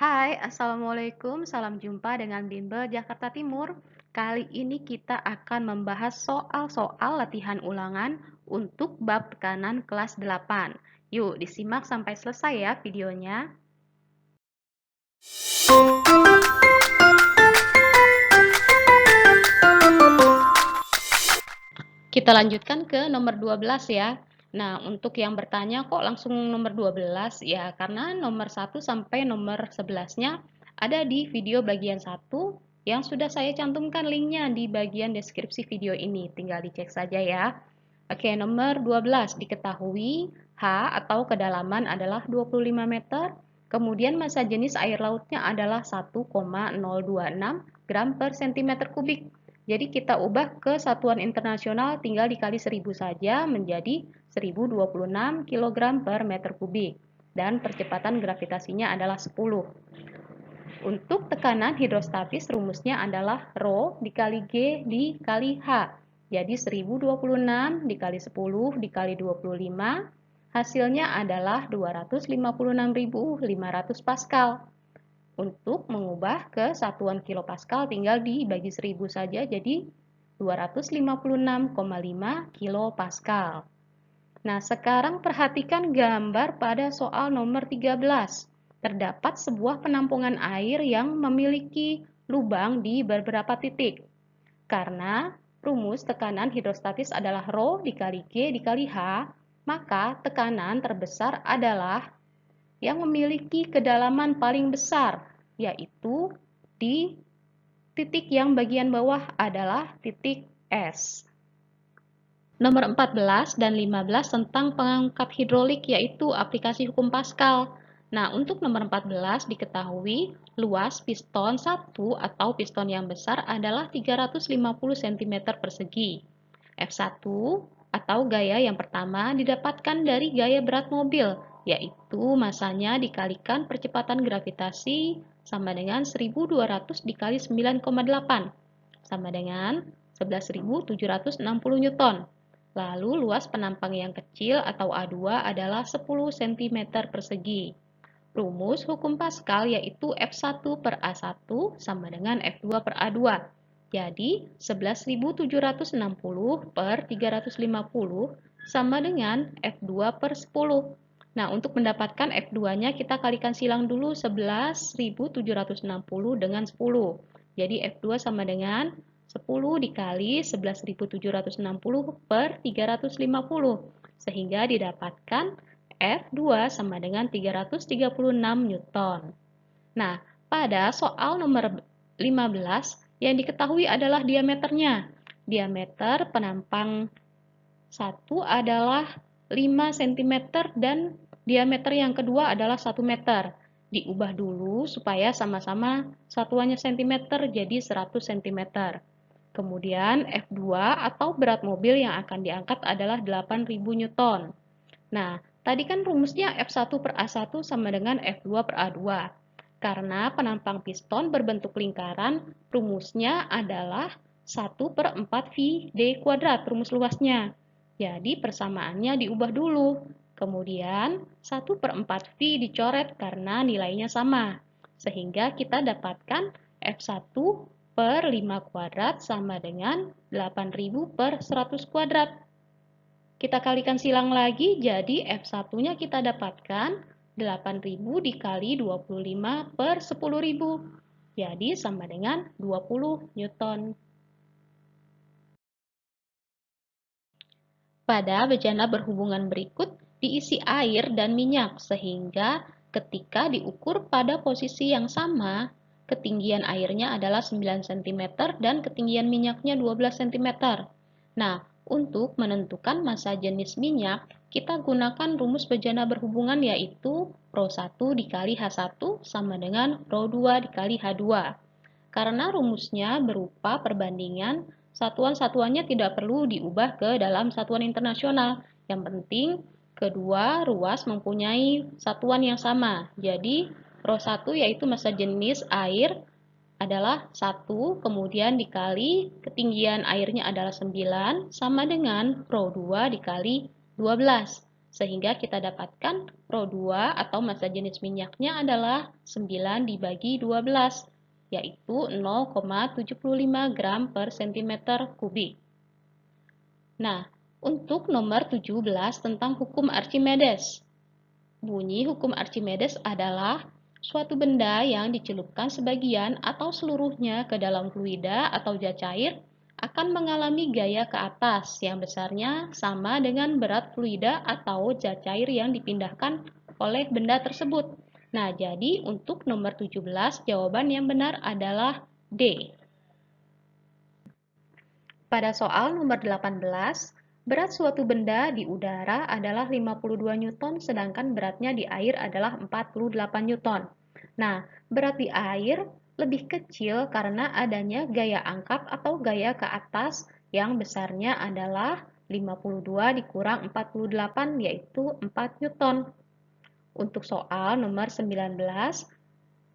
Hai, Assalamualaikum. Salam jumpa dengan Bimbel Jakarta Timur. Kali ini kita akan membahas soal-soal latihan ulangan untuk bab tekanan kelas 8. Yuk, disimak sampai selesai ya videonya. Kita lanjutkan ke nomor 12 ya. Nah, untuk yang bertanya kok langsung nomor 12 ya, karena nomor 1 sampai nomor 11-nya ada di video bagian 1 yang sudah saya cantumkan linknya di bagian deskripsi video ini. Tinggal dicek saja ya. Oke, nomor 12 diketahui H atau kedalaman adalah 25 meter, kemudian massa jenis air lautnya adalah 1,026 gram per cm kubik. Jadi kita ubah ke satuan internasional tinggal dikali 1000 saja menjadi 1026 kg per meter kubik. Dan percepatan gravitasinya adalah 10. Untuk tekanan hidrostatis rumusnya adalah Rho dikali G dikali H. Jadi 1026 dikali 10 dikali 25 hasilnya adalah 256.500 Pascal. Untuk mengubah ke satuan kilopascal tinggal dibagi 1000 saja jadi 256,5 kilopascal. Nah, sekarang perhatikan gambar pada soal nomor 13. Terdapat sebuah penampungan air yang memiliki lubang di beberapa titik. Karena rumus tekanan hidrostatis adalah Rho dikali G dikali H, maka tekanan terbesar adalah yang memiliki kedalaman paling besar, yaitu di titik yang bagian bawah adalah titik S. Nomor 14 dan 15 tentang pengangkat hidrolik yaitu aplikasi hukum Pascal. Nah, untuk nomor 14 diketahui luas piston 1 atau piston yang besar adalah 350 cm persegi. F1 atau gaya yang pertama didapatkan dari gaya berat mobil, yaitu masanya dikalikan percepatan gravitasi sama dengan 1200 dikali 9,8 sama dengan 11.760 Newton. Lalu luas penampang yang kecil atau A2 adalah 10 cm persegi. Rumus hukum Pascal yaitu F1 per A1 sama dengan F2 per A2. Jadi 11.760 per 350 sama dengan F2 per 10. Nah, untuk mendapatkan F2-nya kita kalikan silang dulu 11.760 dengan 10. Jadi F2 sama dengan 10 dikali 11.760 per 350. Sehingga didapatkan F2 sama dengan 336 Newton. Nah, pada soal nomor 15 yang diketahui adalah diameternya. Diameter penampang 1 adalah 5 cm dan diameter yang kedua adalah 1 meter. Diubah dulu supaya sama-sama satuannya cm jadi 100 cm. Kemudian F2 atau berat mobil yang akan diangkat adalah 8.000 Newton. Nah, tadi kan rumusnya F1 per A1 sama dengan F2 per A2. Karena penampang piston berbentuk lingkaran, rumusnya adalah 1 per 4 VD kuadrat, rumus luasnya. Jadi persamaannya diubah dulu. Kemudian 1 per 4 V dicoret karena nilainya sama. Sehingga kita dapatkan F1 per 5 kuadrat sama dengan 8.000 per 100 kuadrat. Kita kalikan silang lagi, jadi F1-nya kita dapatkan 8.000 dikali 25 per 10.000. Jadi sama dengan 20 Newton. Pada bejana berhubungan berikut diisi air dan minyak, sehingga ketika diukur pada posisi yang sama, ketinggian airnya adalah 9 cm dan ketinggian minyaknya 12 cm. Nah, untuk menentukan massa jenis minyak, kita gunakan rumus bejana berhubungan yaitu Rho1 dikali H1 sama dengan Rho2 dikali H2. Karena rumusnya berupa perbandingan, satuan-satuannya tidak perlu diubah ke dalam satuan internasional. Yang penting, kedua ruas mempunyai satuan yang sama. Jadi, Rho1 yaitu massa jenis air adalah 1, kemudian dikali ketinggian airnya adalah 9, sama dengan Rho2 dikali 12. Sehingga kita dapatkan ρ2 atau massa jenis minyaknya adalah 9 dibagi 12, yaitu 0,75 gram per cm kubik. Nah, untuk nomor 17 tentang hukum Archimedes. Bunyi hukum Archimedes adalah suatu benda yang dicelupkan sebagian atau seluruhnya ke dalam fluida atau zat cair akan mengalami gaya ke atas yang besarnya sama dengan berat fluida atau zat cair yang dipindahkan oleh benda tersebut. Nah, jadi untuk nomor 17 jawaban yang benar adalah D. Pada soal nomor 18, berat suatu benda di udara adalah 52 Newton, sedangkan beratnya di air adalah 48 Newton. Nah, berat di air lebih kecil karena adanya gaya angkat atau gaya ke atas yang besarnya adalah 52 dikurang 48, yaitu 4 Newton. Untuk soal nomor 19,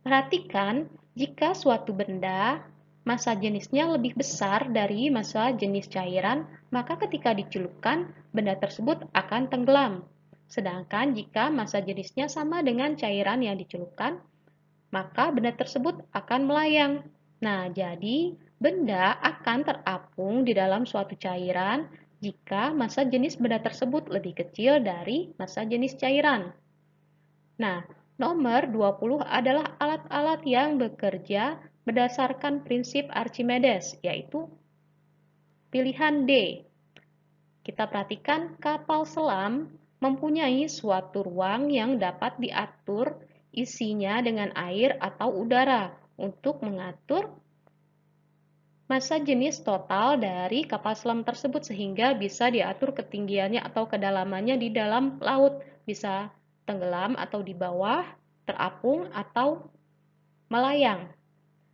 perhatikan jika suatu benda massa jenisnya lebih besar dari massa jenis cairan, maka ketika dicelupkan, benda tersebut akan tenggelam. Sedangkan jika massa jenisnya sama dengan cairan yang dicelupkan, maka benda tersebut akan melayang. Nah, jadi benda akan terapung di dalam suatu cairan jika massa jenis benda tersebut lebih kecil dari massa jenis cairan. Nah, nomor 20 adalah alat-alat yang bekerja berdasarkan prinsip Archimedes, yaitu pilihan D. Kita perhatikan kapal selam mempunyai suatu ruang yang dapat diatur isinya dengan air atau udara untuk mengatur massa jenis total dari kapal selam tersebut sehingga bisa diatur ketinggiannya atau kedalamannya di dalam laut, bisa tenggelam atau di bawah, terapung atau melayang.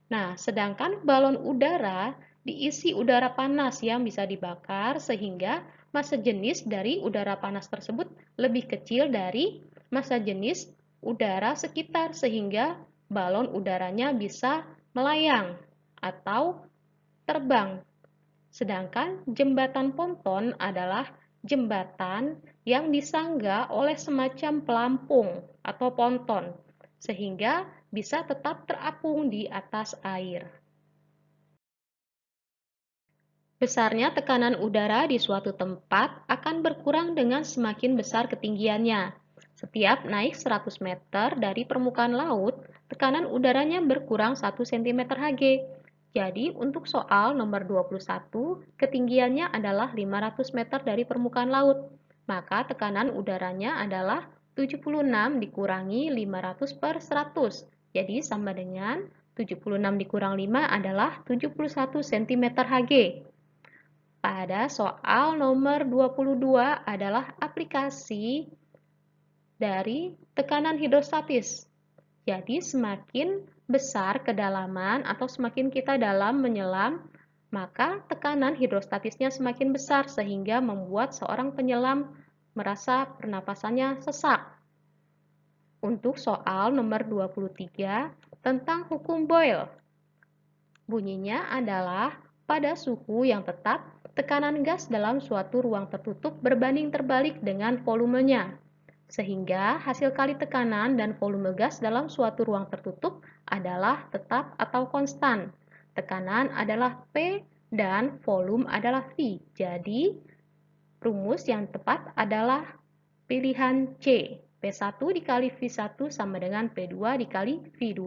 Nah, sedangkan balon udara diisi udara panas yang bisa dibakar sehingga massa jenis dari udara panas tersebut lebih kecil dari massa jenis udara sekitar sehingga balon udaranya bisa melayang atau terbang. Sedangkan jembatan ponton adalah jembatan yang disangga oleh semacam pelampung atau ponton, sehingga bisa tetap terapung di atas air. Besarnya tekanan udara di suatu tempat akan berkurang dengan semakin besar ketinggiannya. Setiap naik 100 meter dari permukaan laut, tekanan udaranya berkurang 1 cm Hg. Jadi, untuk soal nomor 21, ketinggiannya adalah 500 meter dari permukaan laut. Maka tekanan udaranya adalah 76 dikurangi 500 per 100. Jadi, sama dengan 76 dikurang 5 adalah 71 cm Hg. Pada soal nomor 22 adalah aplikasi dari tekanan hidrostatis. Jadi, semakin besar kedalaman atau semakin kita dalam menyelam, maka tekanan hidrostatisnya semakin besar sehingga membuat seorang penyelam merasa pernapasannya sesak. Untuk soal nomor 23 tentang hukum Boyle. Bunyinya adalah pada suhu yang tetap, tekanan gas dalam suatu ruang tertutup berbanding terbalik dengan volumenya. Sehingga hasil kali tekanan dan volume gas dalam suatu ruang tertutup adalah tetap atau konstan. Tekanan adalah P dan volume adalah V. Jadi, rumus yang tepat adalah pilihan C. P1 dikali V1 sama dengan P2 dikali V2.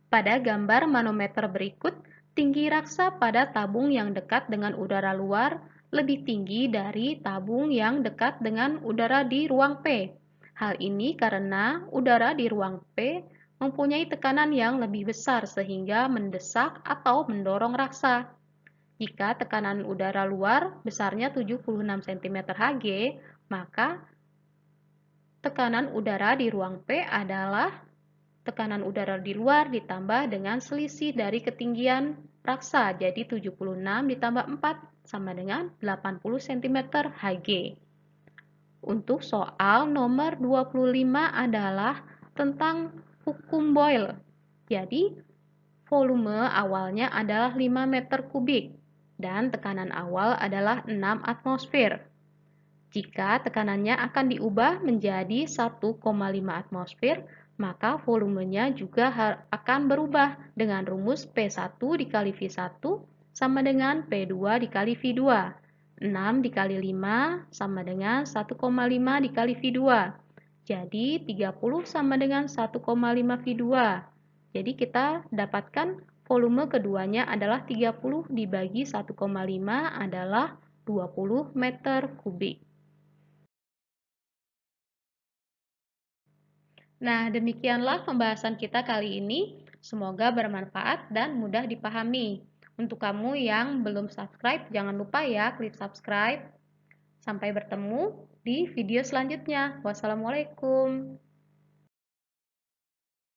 Pada gambar manometer berikut, tinggi raksa pada tabung yang dekat dengan udara luar lebih tinggi dari tabung yang dekat dengan udara di ruang P. Hal ini karena udara di ruang P mempunyai tekanan yang lebih besar sehingga mendesak atau mendorong raksa. Jika tekanan udara luar besarnya 76 cm Hg, maka tekanan udara di ruang P adalah tekanan udara di luar ditambah dengan selisih dari ketinggian raksa, jadi 76 ditambah 4 sama dengan 80 cm Hg. Untuk soal nomor 25 adalah tentang hukum Boyle. Jadi, volume awalnya adalah 5 meter kubik dan tekanan awal adalah 6 atmosfer. Jika tekanannya akan diubah menjadi 1,5 atmosfer, maka volumenya juga akan berubah dengan rumus P1 dikali V1 sama dengan P2 dikali V2. 6 dikali 5 sama dengan 1,5 dikali V2. Jadi 30 sama dengan 1,5 V2. Jadi kita dapatkan volume keduanya adalah 30 dibagi 1,5 adalah 20 meter kubik. Nah, demikianlah pembahasan kita kali ini. Semoga bermanfaat dan mudah dipahami. Untuk kamu yang belum subscribe, jangan lupa ya klik subscribe. Sampai bertemu di video selanjutnya. Wassalamualaikum.